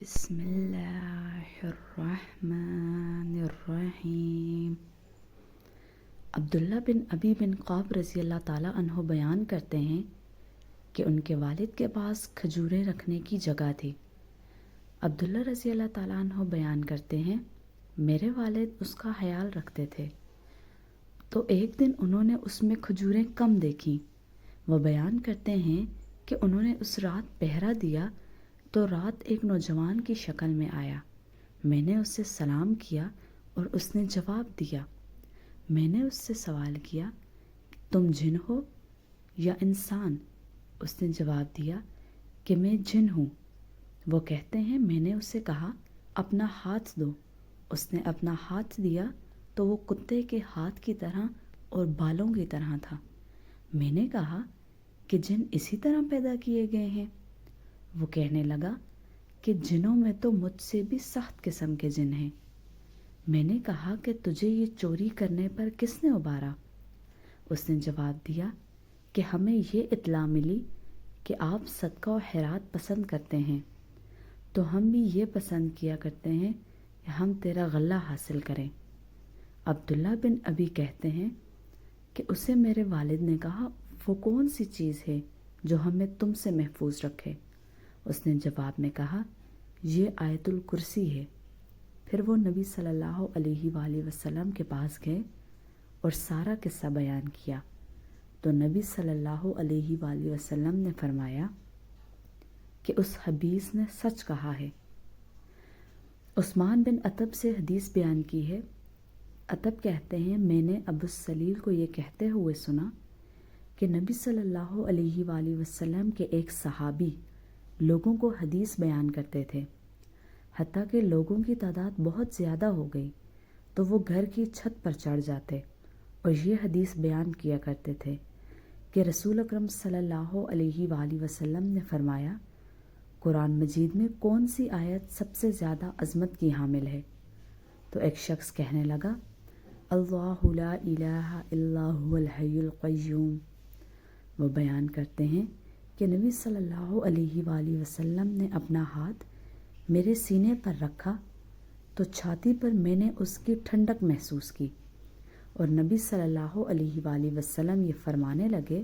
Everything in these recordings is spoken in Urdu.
بسم اللہ الرحمن الرحیم۔ عبداللہ بن ابی بن قعب رضی اللہ تعالیٰ عنہ بیان کرتے ہیں کہ ان کے والد کے پاس کھجوریں رکھنے کی جگہ تھی۔ عبداللہ رضی اللہ تعالیٰ عنہ بیان کرتے ہیں میرے والد اس کا خیال رکھتے تھے، تو ایک دن انہوں نے اس میں کھجوریں کم دیکھیں۔ وہ بیان کرتے ہیں کہ انہوں نے اس رات پہرا دیا تو رات ایک نوجوان کی شکل میں آیا۔ میں نے اس سے سلام کیا اور اس نے جواب دیا۔ میں نے اس سے سوال کیا تم جن ہو یا انسان؟ اس نے جواب دیا کہ میں جن ہوں۔ وہ کہتے ہیں میں نے اس سے کہا اپنا ہاتھ دو۔ اس نے اپنا ہاتھ دیا تو وہ کتے کے ہاتھ کی طرح اور بالوں کی طرح تھا۔ میں نے کہا کہ جن اسی طرح پیدا کیے گئے ہیں؟ وہ کہنے لگا کہ جنوں میں تو مجھ سے بھی سخت قسم کے جن ہیں۔ میں نے کہا کہ تجھے یہ چوری کرنے پر کس نے ابھارا؟ اس نے جواب دیا کہ ہمیں یہ اطلاع ملی کہ آپ صدقہ و خیرات پسند کرتے ہیں، تو ہم بھی یہ پسند کیا کرتے ہیں کہ ہم تیرا غلہ حاصل کریں۔ عبداللہ بن ابی کہتے ہیں کہ اسے میرے والد نے کہا وہ کون سی چیز ہے جو ہمیں تم سے محفوظ رکھے؟ اس نے جواب میں کہا یہ آیت الکرسی ہے۔ پھر وہ نبی صلی اللہ علیہ وآلہ وسلم کے پاس گئے اور سارا قصہ بیان کیا، تو نبی صلی اللہ علیہ وآلہ وسلم نے فرمایا کہ اس حدیث نے سچ کہا ہے۔ عثمان بن عتب سے حدیث بیان کی ہے۔ عتب کہتے ہیں میں نے ابو السلیل کو یہ کہتے ہوئے سنا کہ نبی صلی اللہ علیہ وآلہ وسلم کے ایک صحابی لوگوں کو حدیث بیان کرتے تھے، حتیٰ کہ لوگوں کی تعداد بہت زیادہ ہو گئی تو وہ گھر کی چھت پر چڑھ جاتے اور یہ حدیث بیان کیا کرتے تھے کہ رسول اکرم صلی اللہ علیہ وآلہ وسلم نے فرمایا قرآن مجید میں کون سی آیت سب سے زیادہ عظمت کی حامل ہے؟ تو ایک شخص کہنے لگا اللہ لا الہ الا هو الحی القیوم۔ وہ بیان کرتے ہیں کہ نبی صلی اللہ علیہ وآلہ وسلم نے اپنا ہاتھ میرے سینے پر رکھا تو چھاتی پر میں نے اس کی ٹھنڈک محسوس کی، اور نبی صلی اللہ علیہ وآلہ وسلم یہ فرمانے لگے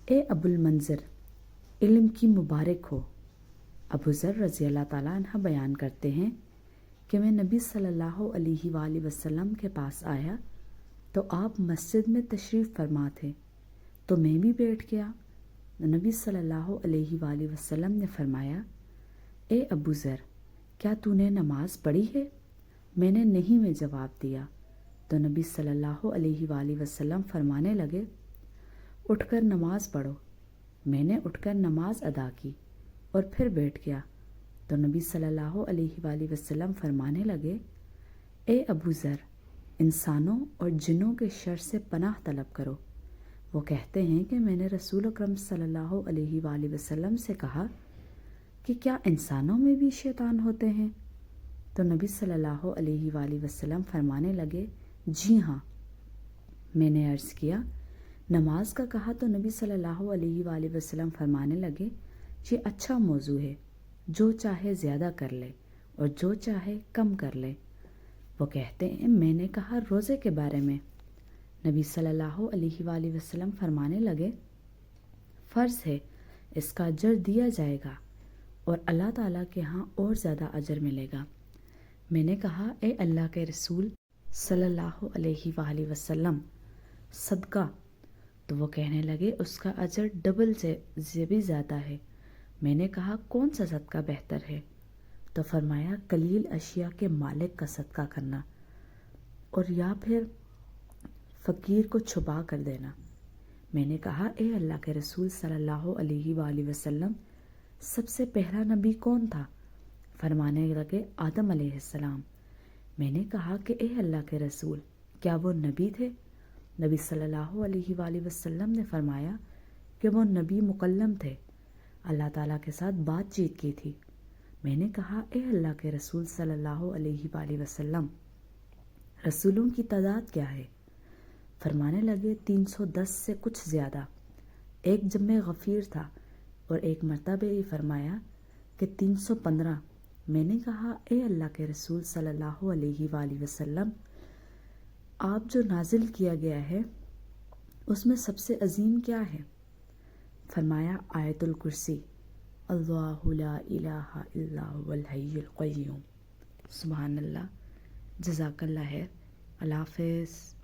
اے ابو المنذر علم کی مبارک ہو۔ ابو ذر رضی اللہ تعالیٰ عنہ بیان کرتے ہیں کہ میں نبی صلی اللہ علیہ وآلہ وسلم کے پاس آیا تو آپ مسجد میں تشریف فرما تھے، تو میں بھی بیٹھ گیا۔ نبی صلی اللہ علیہ وآلہ وسلم نے فرمایا اے ابو ذر کیا تو نے نماز پڑھی ہے؟ میں نے نہیں میں جواب دیا، تو نبی صلی اللہ علیہ وآلہ وسلم فرمانے لگے اٹھ کر نماز پڑھو۔ میں نے اٹھ کر نماز ادا کی اور پھر بیٹھ گیا، تو نبی صلی اللہ علیہ وآلہ وسلم فرمانے لگے اے ابو ذر انسانوں اور جنوں کے شر سے پناہ طلب کرو۔ وہ کہتے ہیں کہ میں نے رسول اکرم صلی اللہ علیہ وآلہ وسلم سے کہا کہ کیا انسانوں میں بھی شیطان ہوتے ہیں؟ تو نبی صلی اللہ علیہ وآلہ وسلم فرمانے لگے جی ہاں۔ میں نے عرض کیا نماز کا کہا، تو نبی صلی اللہ علیہ وآلہ وسلم فرمانے لگے یہ اچھا موضوع ہے، جو چاہے زیادہ کر لے اور جو چاہے کم کر لے۔ وہ کہتے ہیں میں نے کہا روزے کے بارے میں؟ نبی صلی اللہ علیہ وآلہ وسلم فرمانے لگے فرض ہے، اس کا اجر دیا جائے گا اور اللہ تعالیٰ کے ہاں اور زیادہ اجر ملے گا۔ میں نے کہا اے اللہ کے رسول صلی اللہ علیہ وآلہ وسلم صدقہ؟ تو وہ کہنے لگے اس کا اجر ڈبل سے بھی زیادہ ہے۔ میں نے کہا کون سا صدقہ بہتر ہے؟ تو فرمایا قلیل اشیاء کے مالک کا صدقہ کرنا، اور یا پھر فقیر کو چھپا کر دینا۔ میں نے کہا اے اللہ کے رسول صلی اللہ علیہ وآلہ وسلم سب سے پہلا نبی کون تھا؟ فرمانے لگے آدم علیہ السلام۔ میں نے کہا کہ اے اللہ کے رسول کیا وہ نبی تھے؟ نبی صلی اللہ علیہ وآلہ وسلم نے فرمایا کہ وہ نبی مکلم تھے، اللہ تعالیٰ کے ساتھ بات چیت کی تھی۔ میں نے کہا اے اللہ کے رسول صلی اللہ علیہ وآلہ وسلم رسولوں کی تعداد کیا ہے؟ فرمانے لگے 310 سے کچھ زیادہ۔ ایک جمع غفیر تھا اور ایک مرتبہ یہ فرمایا کہ 315 میں نے کہا اے اللہ کے رسول صلی اللہ علیہ وآلہ وسلم، آپ جو نازل کیا گیا ہے اس میں سب سے عظیم کیا ہے؟ فرمایا آیت الکرسی، اللہ لا الہ الا هو الحی القیوم۔ سبحان اللہ۔ جزاک اللہ خیر۔ اللہ حافظ۔